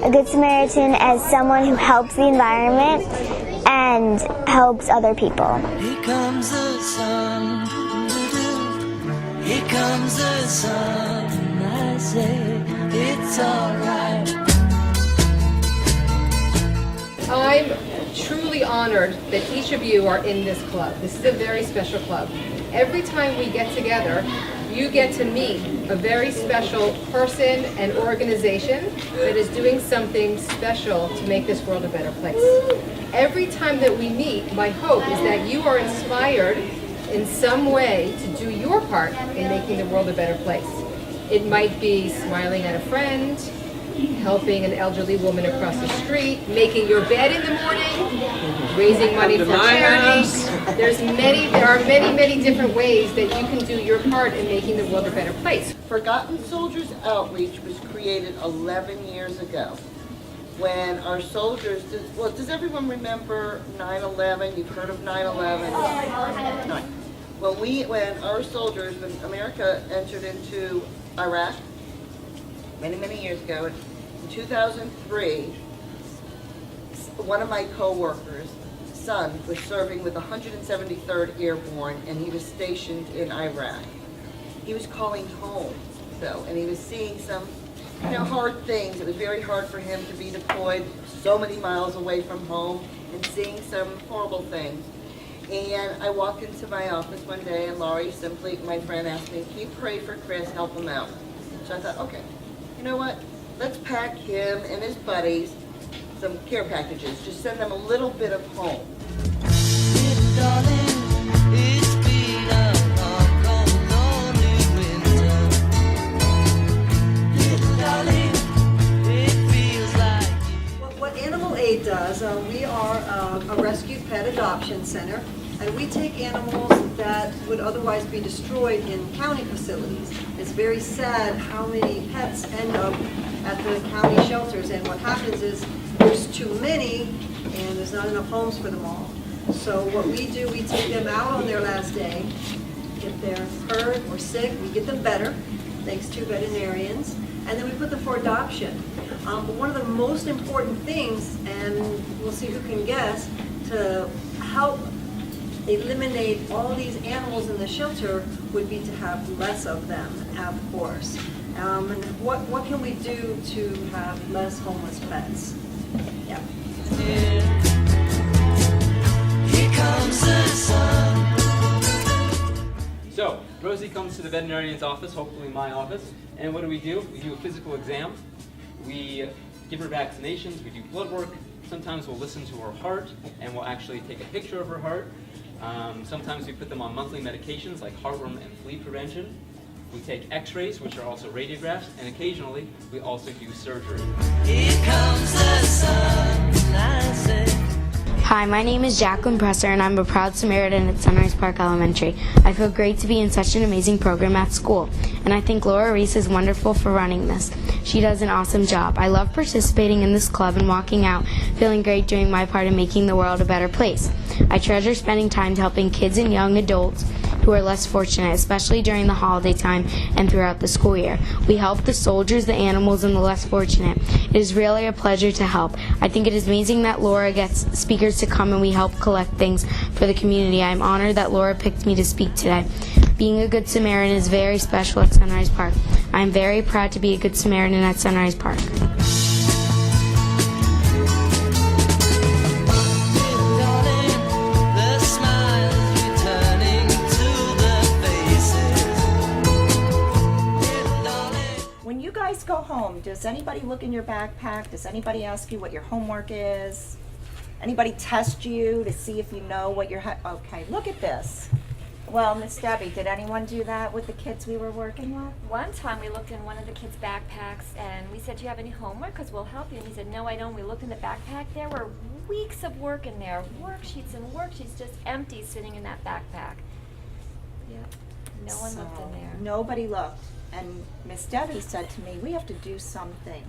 A Good Samaritan as someone who helps the environment and helps other people. Here comes the sun, here comes the sun, and I say it's alright. I'm truly honored that each of you are in this club. This is a very special club. Every time we get together, you get to meet a very special person and organization that is doing something special to make this world a better place. Every time that we meet, my hope is that you are inspired in some way to do your part in making the world a better place. It might be smiling at a friend, helping an elderly woman across the street, making your bed in the morning, raising money for charities. There are many different ways that you can do your part in making the world a better place. Forgotten Soldiers Outreach was created 11 years ago when our soldiers, does everyone remember 9/11? You've heard of 9/11? No. When our soldiers, when America entered into Iraq, many years ago, in 2003, one of my co-workers' son was serving with the 173rd Airborne, and he was stationed in Iraq. He was calling home, though, and he was seeing some, hard things. It was very hard for him to be deployed so many miles away from home and seeing some horrible things. And I walked into my office one day, and Laurie simply, my friend, asked me, "Can you pray for Chris, help him out?" So I thought, okay, you know what? Let's pack him and his buddies some care packages. Just send them a little bit of home. Little darling, it's been a long, cold, lonely winter. Little darling, it feels like What Animal Aid does, we are a rescue pet adoption center, and we take animals that would otherwise be destroyed in county facilities. It's very sad how many pets end up at the county shelters, and what happens is there's too many and there's not enough homes for them all. So what we do, we take them out on their last day. If they're hurt or sick, we get them better, thanks to veterinarians, and then we put them for adoption. But one of the most important things, and we'll see who can guess, to help eliminate all these animals in the shelter would be to have less of them, of course. And what can we do to have less homeless pets? Yeah. here comes the sun. So, Rosie comes to the veterinarian's office, hopefully my office, and what do? We do a physical exam. We give her vaccinations, we do blood work. Sometimes we'll listen to her heart, and we'll actually take a picture of her heart. Sometimes we put them on monthly medications like heartworm and flea prevention. We take x-rays, which are also radiographs, and occasionally we also do surgery. Here comes the sun, and I say Hi, my name is Jacqueline Presser, and I'm a proud Samaritan at Sunrise Park Elementary. I feel great to be in such an amazing program at school, and I think Laura Reese is wonderful for running this. She does an awesome job. I love participating in this club and walking out, feeling great doing my part in making the world a better place. I treasure spending time helping kids and young adults who are less fortunate, especially during the holiday time and throughout the school year. We help the soldiers, the animals, and the less fortunate. It is really a pleasure to help. I think it is amazing that Laura gets speakers to come and we help collect things for the community. I am honored that Laura picked me to speak today. Being a Good Samaritan is very special at Sunrise Park. I am very proud to be a Good Samaritan at Sunrise Park. When you guys go home, does anybody look in your backpack? Does anybody ask you what your homework is? Anybody test you to see if you know what you're... Okay, look at this. Well, Miss Debbie, did anyone do that with the kids we were working with? One time we looked in one of the kids' backpacks and we said, "Do you have any homework? Because we'll help you." And he said, "No, I don't." We looked in the backpack. There were weeks of work in there. Worksheets and worksheets just empty sitting in that backpack. Yep. No one looked in there. Nobody looked. And Miss Debbie said to me, "We have to do something."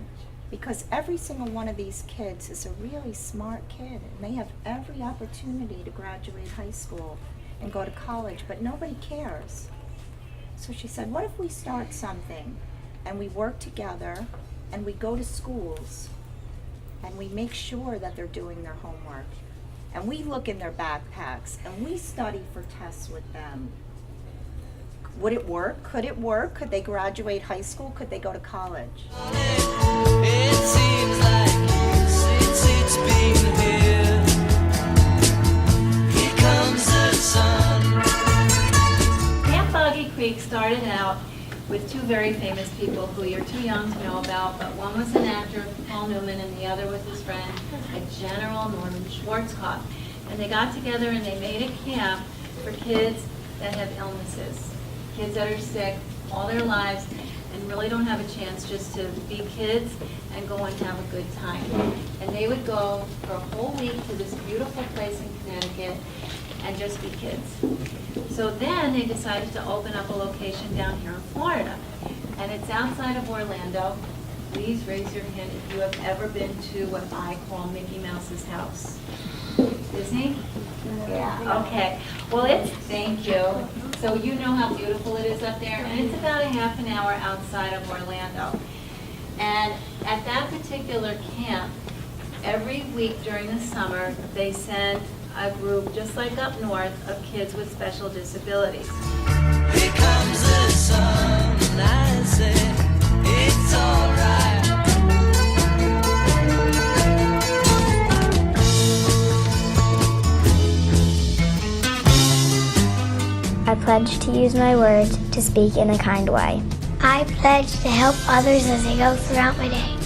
Because every single one of these kids is a really smart kid, and they have every opportunity to graduate high school and go to college, but nobody cares. So she said, what if we start something and we work together and we go to schools and we make sure that they're doing their homework. And we look in their backpacks, and we study for tests with them. Would it work? Could it work? Could they graduate high school? Could they go to college? It seems like since it's been here, here comes the sun. Camp Boggy Creek started out with two very famous people who you're too young to know about, but one was an actor, Paul Newman, and the other was his friend, a General Norman Schwarzkopf. And they got together and they made a camp for kids that have illnesses, kids that are sick all their lives and really don't have a chance just to be kids and go and have a good time. And they would go for a whole week to this beautiful place in Connecticut and just be kids. So then they decided to open up a location down here in Florida. And it's outside of Orlando. Please raise your hand if you have ever been to what I call Mickey Mouse's house. Disney? Yeah. Okay. Well, thank you. So you know how beautiful it is up there, and it's about a half an hour outside of Orlando. And at that particular camp, every week during the summer, they send a group, just like up north, of kids with special disabilities. Here comes the sun, and I say it's alright. I pledge to use my words to speak in a kind way. I pledge to help others as I go throughout my day.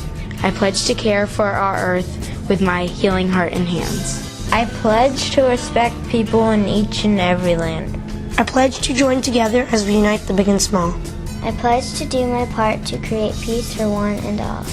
I pledge to care for our earth with my healing heart and hands. I pledge to respect people in each and every land. I pledge to join together as we unite the big and small. I pledge to do my part to create peace for one and all.